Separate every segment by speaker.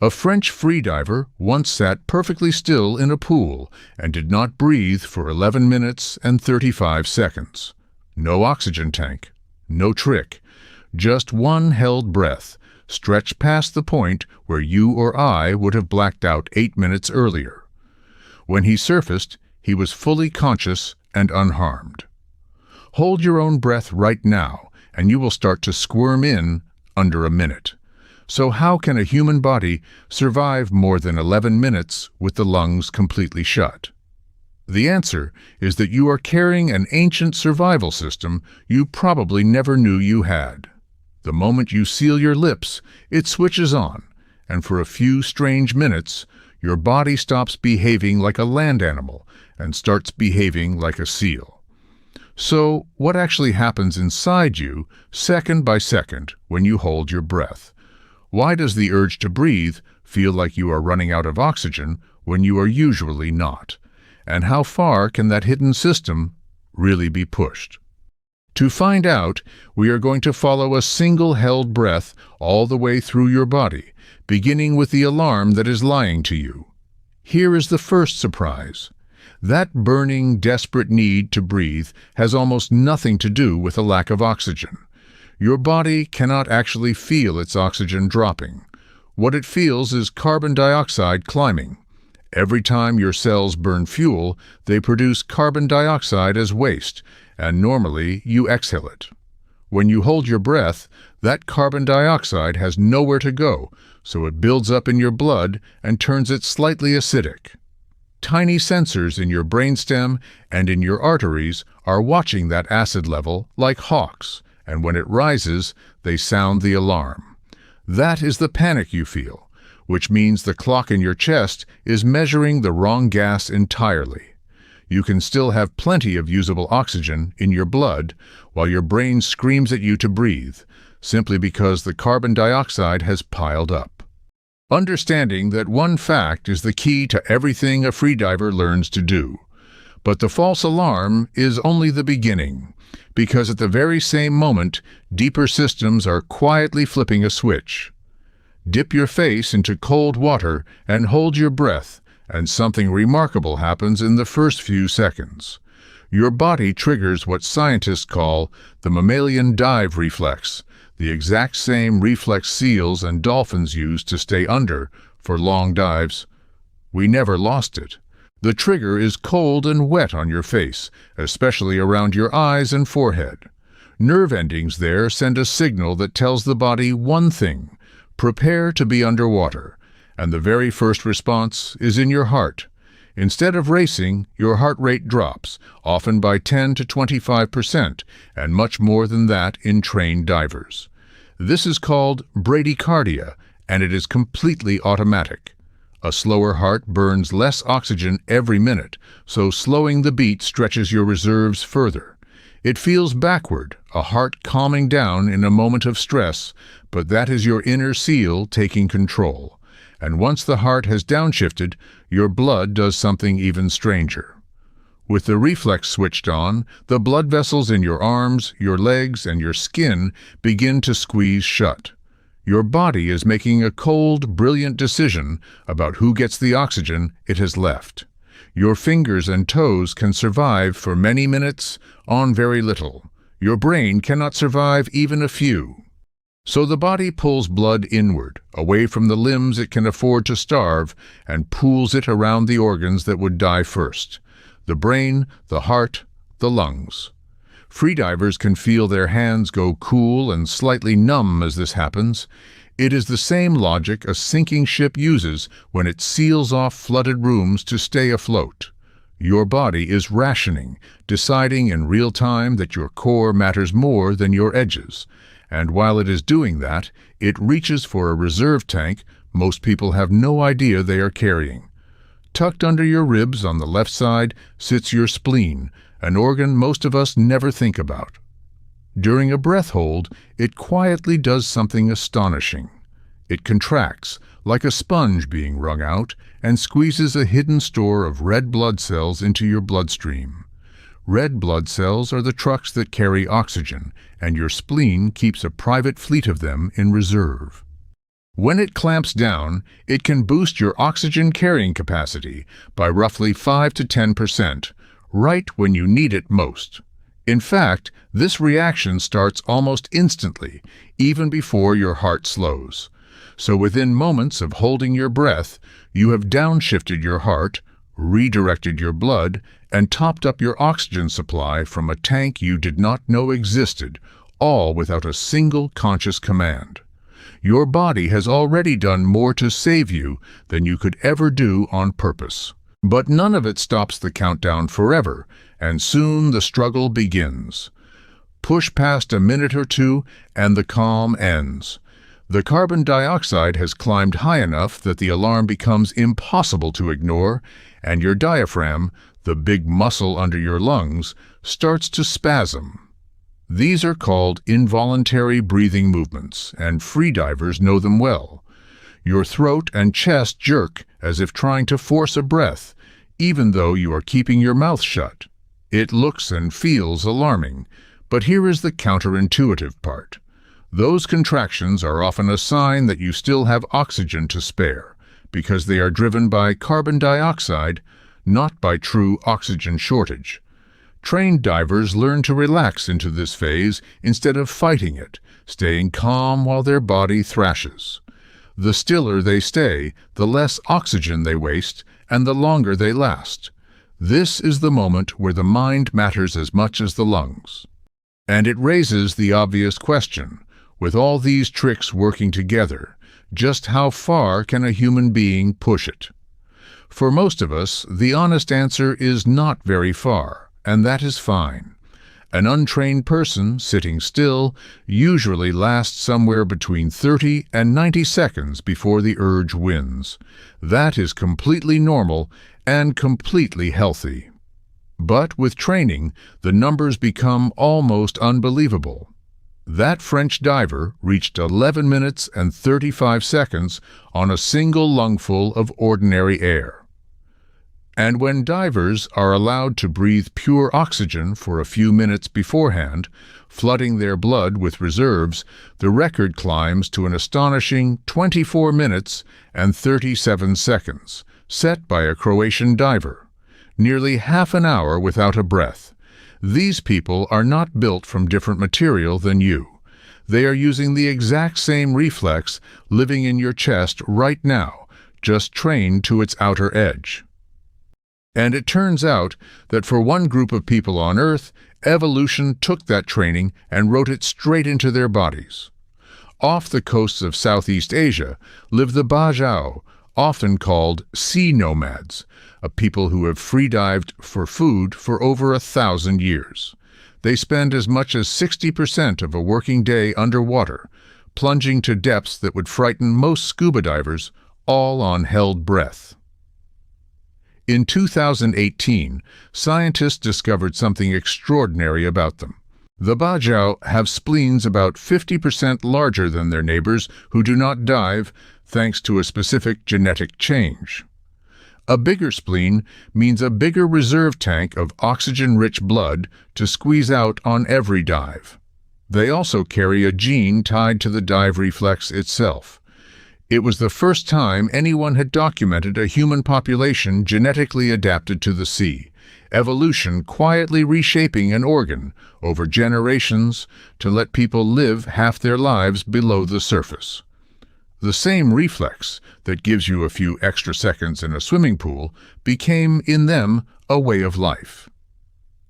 Speaker 1: A French freediver once sat perfectly still in a pool and did not breathe for 11 minutes and 35 seconds. No oxygen tank, no trick, just one held breath, stretched past the point where you or I would have blacked out 8 minutes earlier. When he surfaced, he was fully conscious and unharmed. Hold your own breath right now, and you will start to squirm in under a minute. So how can a human body survive more than 11 minutes with the lungs completely shut? The answer is that you are carrying an ancient survival system you probably never knew you had. The moment you seal your lips, it switches on, and for a few strange minutes, your body stops behaving like a land animal and starts behaving like a seal. So, what actually happens inside you, second by second, when you hold your breath? Why does the urge to breathe feel like you are running out of oxygen when you are usually not? And how far can that hidden system really be pushed? To find out, we are going to follow a single held breath all the way through your body, beginning with the alarm that is lying to you. Here is the first surprise. That burning, desperate need to breathe has almost nothing to do with a lack of oxygen. Your body cannot actually feel its oxygen dropping. What it feels is carbon dioxide climbing. Every time your cells burn fuel, they produce carbon dioxide as waste, and normally you exhale it. When you hold your breath, that carbon dioxide has nowhere to go, so it builds up in your blood and turns it slightly acidic. Tiny sensors in your brainstem and in your arteries are watching that acid level like hawks, and when it rises, they sound the alarm. That is the panic you feel, which means the clock in your chest is measuring the wrong gas entirely. You can still have plenty of usable oxygen in your blood while your brain screams at you to breathe, simply because the carbon dioxide has piled up. Understanding that one fact is the key to everything a freediver learns to do. But the false alarm is only the beginning, because at the very same moment, deeper systems are quietly flipping a switch. Dip your face into cold water and hold your breath, and something remarkable happens in the first few seconds. Your body triggers what scientists call the mammalian dive reflex, the exact same reflex seals and dolphins use to stay under for long dives. We never lost it. The trigger is cold and wet on your face, especially around your eyes and forehead. Nerve endings there send a signal that tells the body one thing: prepare to be underwater. And the very first response is in your heart. Instead of racing, your heart rate drops, often by 10 to 25%, and much more than that in trained divers. This is called bradycardia, and it is completely automatic. A slower heart burns less oxygen every minute, so slowing the beat stretches your reserves further. It feels backward, a heart calming down in a moment of stress, but that is your inner seal taking control. And once the heart has downshifted, your blood does something even stranger. With the reflex switched on, the blood vessels in your arms, your legs, and your skin begin to squeeze shut. Your body is making a cold, brilliant decision about who gets the oxygen it has left. Your fingers and toes can survive for many minutes on very little. Your brain cannot survive even a few. So the body pulls blood inward, away from the limbs it can afford to starve, and pools it around the organs that would die first: the brain, the heart, the lungs. Freedivers can feel their hands go cool and slightly numb as this happens. It is the same logic a sinking ship uses when it seals off flooded rooms to stay afloat. Your body is rationing, deciding in real time that your core matters more than your edges. And while it is doing that, it reaches for a reserve tank most people have no idea they are carrying. Tucked under your ribs on the left side sits your spleen, an organ most of us never think about. During a breath hold, it quietly does something astonishing. It contracts, like a sponge being wrung out, and squeezes a hidden store of red blood cells into your bloodstream. Red blood cells are the trucks that carry oxygen, and your spleen keeps a private fleet of them in reserve. When it clamps down, it can boost your oxygen carrying capacity by roughly 5 to 10%, right when you need it most. In fact, this reaction starts almost instantly, even before your heart slows. So within moments of holding your breath, you have downshifted your heart, redirected your blood, and topped up your oxygen supply from a tank you did not know existed, all without a single conscious command. Your body has already done more to save you than you could ever do on purpose. But none of it stops the countdown forever, and soon the struggle begins. Push past a minute or two, and the calm ends. The carbon dioxide has climbed high enough that the alarm becomes impossible to ignore, and your diaphragm, the big muscle under your lungs, starts to spasm. These are called involuntary breathing movements, and freedivers know them well. Your throat and chest jerk as if trying to force a breath, even though you are keeping your mouth shut. It looks and feels alarming, but here is the counterintuitive part. Those contractions are often a sign that you still have oxygen to spare, because they are driven by carbon dioxide, not by true oxygen shortage. Trained divers learn to relax into this phase instead of fighting it, staying calm while their body thrashes. The stiller they stay, the less oxygen they waste, and the longer they last. This is the moment where the mind matters as much as the lungs. And it raises the obvious question, with all these tricks working together, just how far can a human being push it? For most of us, the honest answer is not very far, and that is fine. An untrained person, sitting still, usually lasts somewhere between 30 and 90 seconds before the urge wins. That is completely normal and completely healthy. But with training, the numbers become almost unbelievable. That French diver reached 11 minutes and 35 seconds on a single lungful of ordinary air. And when divers are allowed to breathe pure oxygen for a few minutes beforehand, flooding their blood with reserves, the record climbs to an astonishing 24 minutes and 37 seconds, set by a Croatian diver. Nearly half an hour without a breath. These people are not built from different material than you. They are using the exact same reflex living in your chest right now, just trained to its outer edge. And it turns out that for one group of people on Earth, evolution took that training and wrote it straight into their bodies. Off the coasts of Southeast Asia live the Bajau, often called sea-nomads, a people who have freedived for food for over 1,000 years. They spend as much as 60% of a working day underwater, plunging to depths that would frighten most scuba divers, all on held breath. In 2018, scientists discovered something extraordinary about them. The Bajau have spleens about 50% larger than their neighbors who do not dive, thanks to a specific genetic change. A bigger spleen means a bigger reserve tank of oxygen-rich blood to squeeze out on every dive. They also carry a gene tied to the dive reflex itself. It was the first time anyone had documented a human population genetically adapted to the sea, evolution quietly reshaping an organ over generations to let people live half their lives below the surface. The same reflex that gives you a few extra seconds in a swimming pool became, in them, a way of life.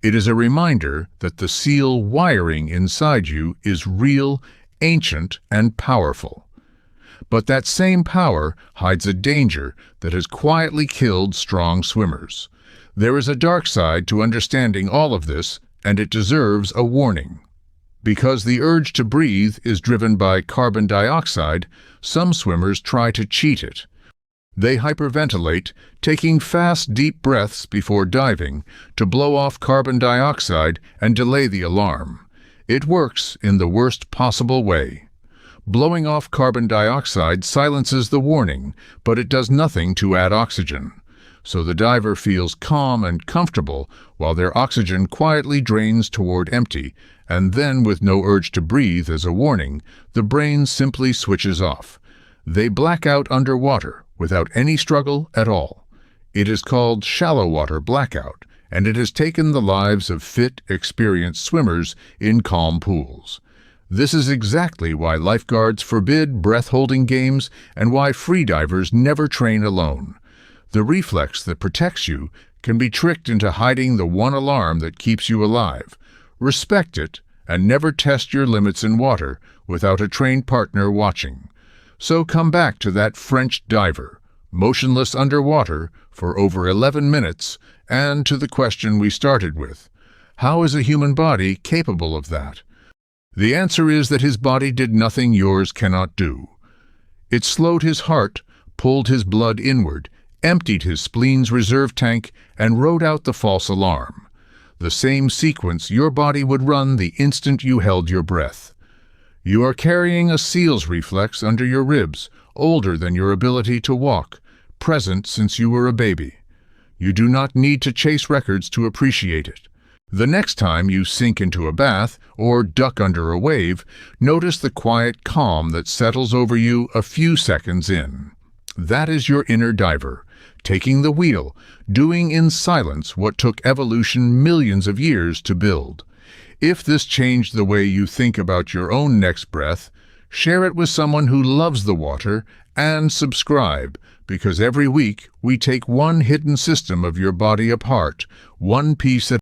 Speaker 1: It is a reminder that the seal wiring inside you is real, ancient, and powerful. But that same power hides a danger that has quietly killed strong swimmers. There is a dark side to understanding all of this, and it deserves a warning. Because the urge to breathe is driven by carbon dioxide, some swimmers try to cheat it. They hyperventilate, taking fast, deep breaths before diving to blow off carbon dioxide and delay the alarm. It works in the worst possible way. Blowing off carbon dioxide silences the warning, but it does nothing to add oxygen. So the diver feels calm and comfortable while their oxygen quietly drains toward empty, and then with no urge to breathe as a warning, the brain simply switches off. They black out underwater without any struggle at all. It is called shallow water blackout, and it has taken the lives of fit, experienced swimmers in calm pools. This is exactly why lifeguards forbid breath-holding games and why freedivers never train alone. The reflex that protects you can be tricked into hiding the one alarm that keeps you alive. Respect it and never test your limits in water without a trained partner watching. So come back to that French diver, motionless underwater for over 11 minutes, and to the question we started with: how is a human body capable of that? The answer is that his body did nothing yours cannot do. It slowed his heart, pulled his blood inward, emptied his spleen's reserve tank, and wrote out the false alarm. The same sequence your body would run the instant you held your breath. You are carrying a seal's reflex under your ribs, older than your ability to walk, present since you were a baby. You do not need to chase records to appreciate it. The next time you sink into a bath or duck under a wave, notice the quiet calm that settles over you a few seconds in. That is your inner diver, taking the wheel, doing in silence what took evolution millions of years to build. If this changed the way you think about your own next breath, share it with someone who loves the water, and subscribe, because every week we take one hidden system of your body apart, one piece at